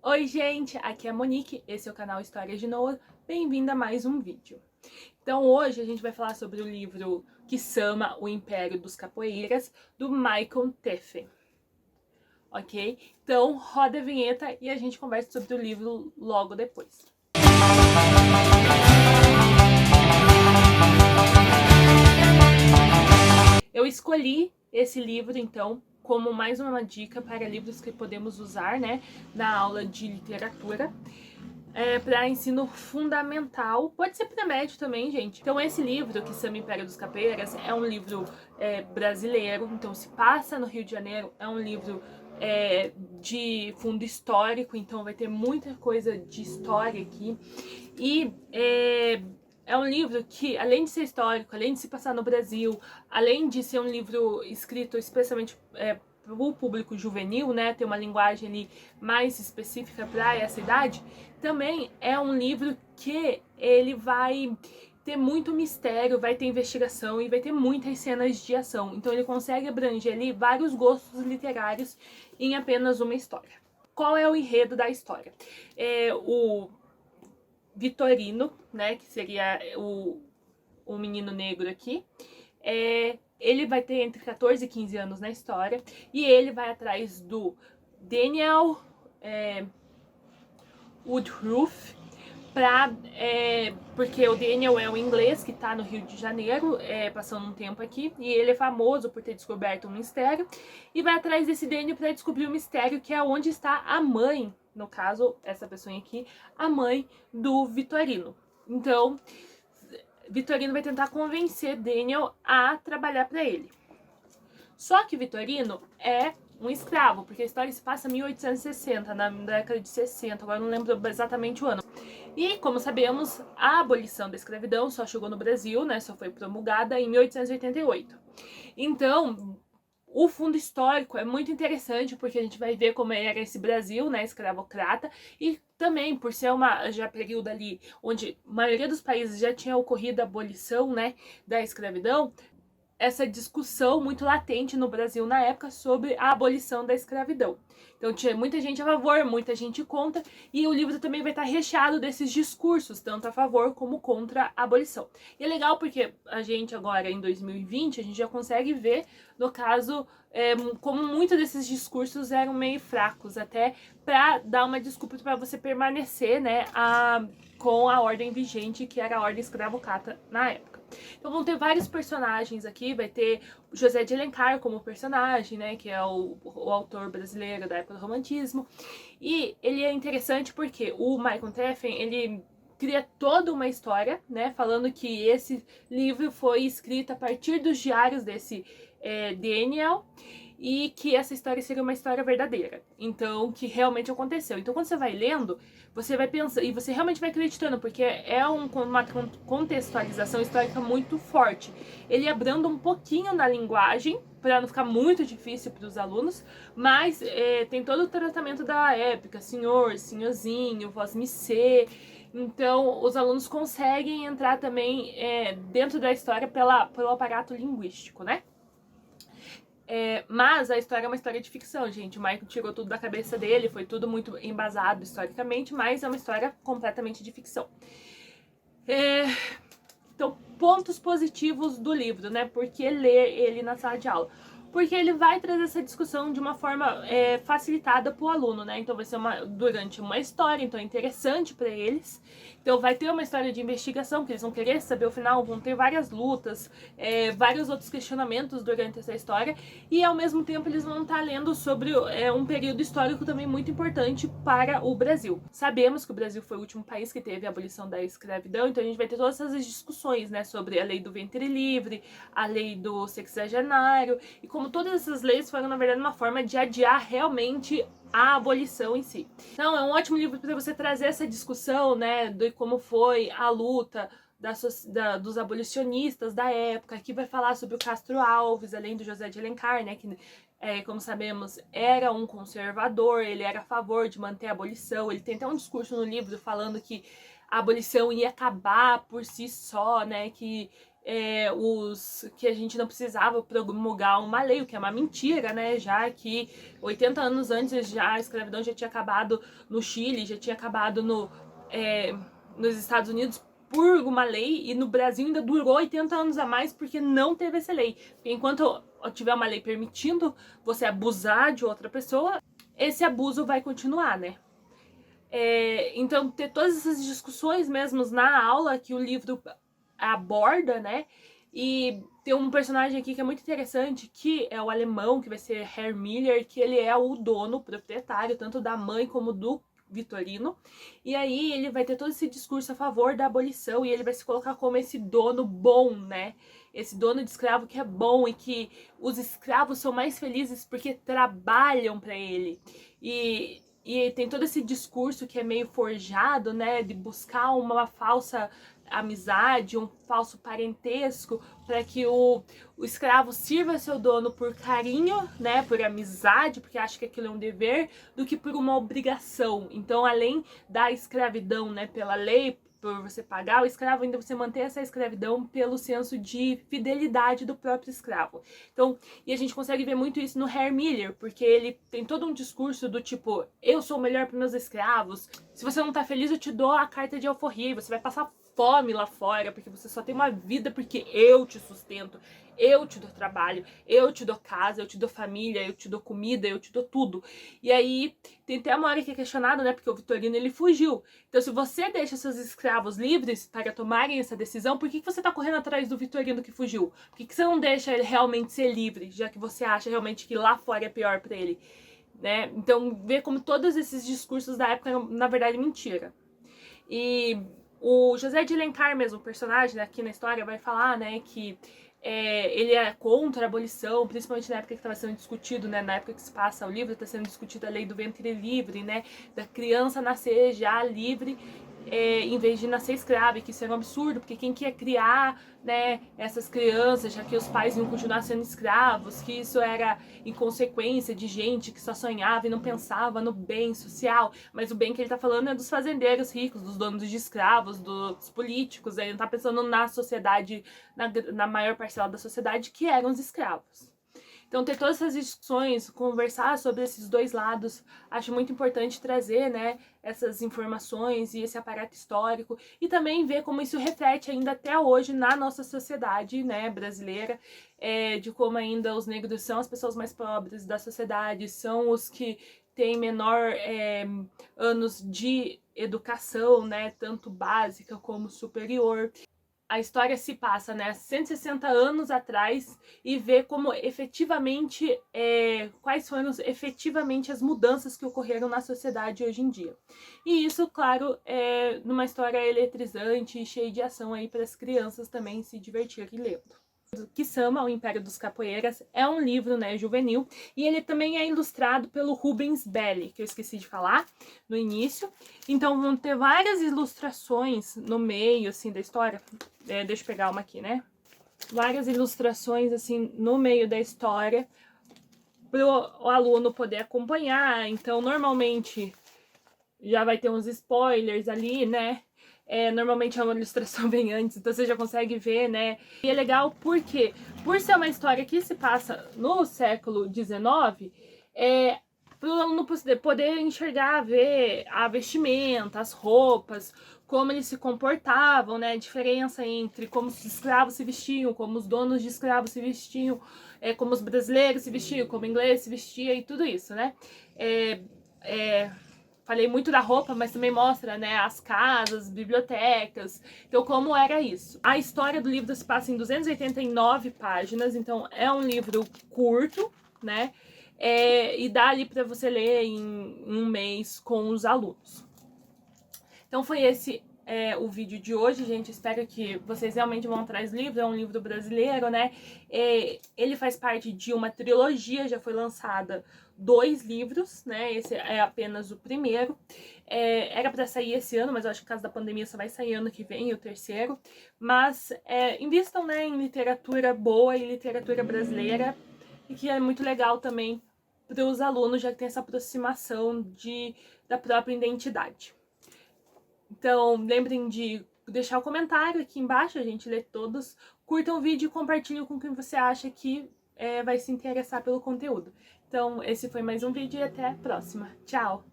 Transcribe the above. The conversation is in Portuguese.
Oi gente, aqui é a Monique, esse é o canal Histórias de Noah, bem-vindo a mais um vídeo. Então hoje a gente vai falar sobre o livro Kisama, o Império dos Capoeiras, do Michael Teffin, ok? Então roda a vinheta e a gente conversa sobre o livro logo depois. Eu escolhi esse livro, então, como mais uma dica para livros que podemos usar, né, na aula de literatura. Para ensino fundamental, pode ser para médio também, gente. Então esse livro, Kisama, Império dos Capoeiras, é um livro brasileiro, então se passa no Rio de Janeiro, é um livro de fundo histórico, então vai ter muita coisa de história aqui. E é um livro que, além de ser histórico, além de se passar no Brasil, além de ser um livro escrito especialmente para o público juvenil, né, ter uma linguagem ali mais específica para essa idade, também é um livro que ele vai ter muito mistério, vai ter investigação e vai ter muitas cenas de ação. Então ele consegue abranger ali vários gostos literários em apenas uma história. Qual é o enredo da história? O Vitorino, né, que seria o menino negro aqui, ele vai ter entre 14 e 15 anos na história, e ele vai atrás do Daniel Woodruff, porque o Daniel é um inglês que está no Rio de Janeiro, passando um tempo aqui, e ele é famoso por ter descoberto um mistério, e vai atrás desse Daniel para descobrir o mistério, que é onde está a mãe, no caso, essa pessoa aqui, a mãe do Vitorino. Então, Vitorino vai tentar convencer Daniel a trabalhar para ele. Só que Vitorino é um escravo, porque a história se passa em 1860, na década de 60, agora não lembro exatamente o ano. E, como sabemos, a abolição da escravidão só chegou no Brasil, né, só foi promulgada em 1888. Então, o fundo histórico é muito interessante, porque a gente vai ver como era esse Brasil, né, escravocrata, e também por ser já período ali onde a maioria dos países já tinha ocorrido a abolição, né, da escravidão, essa discussão muito latente no Brasil na época sobre a abolição da escravidão. Então tinha muita gente a favor, muita gente contra, e o livro também vai estar recheado desses discursos, tanto a favor como contra a abolição. E é legal porque a gente agora, em 2020, a gente já consegue ver, no caso, como muitos desses discursos eram meio fracos, até para dar uma desculpa para você permanecer, né, com a ordem vigente, que era a ordem escravocrata na época. Então vão ter vários personagens aqui, vai ter José de Alencar como personagem, né, que é o autor brasileiro da época do romantismo. E ele é interessante porque o Michael Teffin, ele cria toda uma história, né, falando que esse livro foi escrito a partir dos diários desse Daniel, e que essa história seria uma história verdadeira, então que realmente aconteceu. Então quando você vai lendo, você vai pensando, e você realmente vai acreditando, porque é uma contextualização histórica muito forte. Ele abranda um pouquinho na linguagem, para não ficar muito difícil para os alunos, mas tem todo o tratamento da época, senhor, senhorzinho, voz missê. Então os alunos conseguem entrar também dentro da história pelo aparato linguístico, né? Mas a história é uma história de ficção, gente. O Michael tirou tudo da cabeça dele, foi tudo muito embasado historicamente, mas é uma história completamente de ficção. Então, pontos positivos do livro, né? Por que ler ele na sala de aula? Porque ele vai trazer essa discussão de uma forma facilitada para o aluno, né? Então vai ser durante uma história, então é interessante para eles. Então vai ter uma história de investigação, que eles vão querer saber o final, vão ter várias lutas, vários outros questionamentos durante essa história, e ao mesmo tempo eles vão estar lendo sobre um período histórico também muito importante para o Brasil. Sabemos que o Brasil foi o último país que teve a abolição da escravidão, então a gente vai ter todas essas discussões, né, sobre a lei do ventre livre, a lei do sexagenário, e como todas essas leis foram, na verdade, uma forma de adiar realmente a abolição em si. Então, é um ótimo livro para você trazer essa discussão, né, de como foi a luta dos abolicionistas da época. Aqui vai falar sobre o Castro Alves, além do José de Alencar, né, que, como sabemos, era um conservador, ele era a favor de manter a abolição. Ele tem até um discurso no livro falando que a abolição ia acabar por si só, né, que os que a gente não precisava promulgar uma lei, o que é uma mentira, né? Já que 80 anos antes já a escravidão já tinha acabado no Chile, já tinha acabado nos Estados Unidos por uma lei, e no Brasil ainda durou 80 anos a mais porque não teve essa lei. Porque enquanto tiver uma lei permitindo você abusar de outra pessoa, esse abuso vai continuar, né? Então, ter todas essas discussões mesmo na aula que o livro aborda, né? E tem um personagem aqui que é muito interessante, que é o alemão, que vai ser Herr Miller, que ele é o dono, o proprietário, tanto da mãe como do Vitorino. E aí ele vai ter todo esse discurso a favor da abolição, e ele vai se colocar como esse dono bom, né? Esse dono de escravo que é bom, e que os escravos são mais felizes porque trabalham para ele. E tem todo esse discurso que é meio forjado, né? De buscar uma falsa amizade, um falso parentesco, para que o escravo sirva seu dono por carinho, né, por amizade, porque acha que aquilo é um dever, do que por uma obrigação. Então, além da escravidão, né, pela lei, por você pagar o escravo, ainda você manter essa escravidão pelo senso de fidelidade do próprio escravo. Então, e a gente consegue ver muito isso no Herr Miller, porque ele tem todo um discurso do tipo, eu sou o melhor para meus escravos, se você não tá feliz eu te dou a carta de alforria e você vai passar fome lá fora, porque você só tem uma vida porque eu te sustento, eu te dou trabalho, eu te dou casa, eu te dou família, eu te dou comida, eu te dou tudo. E aí, tem até uma hora que é questionado, né, porque o Vitorino, ele fugiu. Então, se você deixa seus escravos livres para tomarem essa decisão, por que você tá correndo atrás do Vitorino que fugiu? Por que você não deixa ele realmente ser livre, já que você acha realmente que lá fora é pior para ele? Né? Então, ver como todos esses discursos da época eram, na verdade, mentira. E o José de Alencar mesmo, o personagem, né, aqui na história, vai falar, né, que ele é contra a abolição, principalmente na época que estava sendo discutido, né, na época que se passa o livro, está sendo discutida a lei do ventre livre, né, da criança nascer já livre, em vez de nascer escrava, e que isso era um absurdo, porque quem quer criar, né, essas crianças, já que os pais iam continuar sendo escravos, que isso era inconsequência de gente que só sonhava e não pensava no bem social, mas o bem que ele tá falando é dos fazendeiros ricos, dos donos de escravos, dos políticos, ele não tá pensando na sociedade, na maior parcela da sociedade, que eram os escravos. Então, ter todas essas discussões, conversar sobre esses dois lados, acho muito importante trazer, né, essas informações e esse aparato histórico, e também ver como isso reflete ainda até hoje na nossa sociedade, né, brasileira, de como ainda os negros são as pessoas mais pobres da sociedade, são os que têm menor anos de educação, né, tanto básica como superior. A história se passa, né, 160 anos atrás, e vê como efetivamente, quais foram efetivamente as mudanças que ocorreram na sociedade hoje em dia. E isso, claro, é numa história eletrizante e cheia de ação aí para as crianças também se divertirem lendo. Kisama, o Império dos Capoeiras, é um livro, né, juvenil, e ele também é ilustrado pelo Rubens Belli, que eu esqueci de falar no início. Então vão ter várias ilustrações no meio, assim, da história. Deixa eu pegar uma aqui, né? Várias ilustrações, assim, no meio da história, para o aluno poder acompanhar. Então, normalmente, já vai ter uns spoilers ali, né? Normalmente é uma ilustração bem antes, então você já consegue ver, né? E é legal porque, por ser uma história que se passa no século XIX, para o aluno poder enxergar, ver a vestimenta, as roupas, como eles se comportavam, né? A diferença entre como os escravos se vestiam, como os donos de escravos se vestiam, como os brasileiros se vestiam, como o inglês se vestia e tudo isso, né? Falei muito da roupa, mas também mostra, né, as casas, bibliotecas, então como era isso. A história do livro se passa em 289 páginas, então é um livro curto, né, e dá ali para você ler em um mês com os alunos. Então foi esse o vídeo de hoje, gente. Espero que vocês realmente vão atrás do livro. É um livro brasileiro, né? Ele faz parte de uma trilogia, já foi lançada 2 livros, né? Esse é apenas o primeiro. Era para sair esse ano, mas eu acho que por causa da pandemia só vai sair ano que vem, o terceiro. Mas invistam, né, em literatura boa e literatura brasileira, e que é muito legal também para os alunos, já que tem essa aproximação da própria identidade. Então, lembrem de deixar o comentário aqui embaixo, a gente lê todos. Curtam o vídeo e compartilhem com quem você acha que vai se interessar pelo conteúdo. Então, esse foi mais um vídeo e até a próxima. Tchau!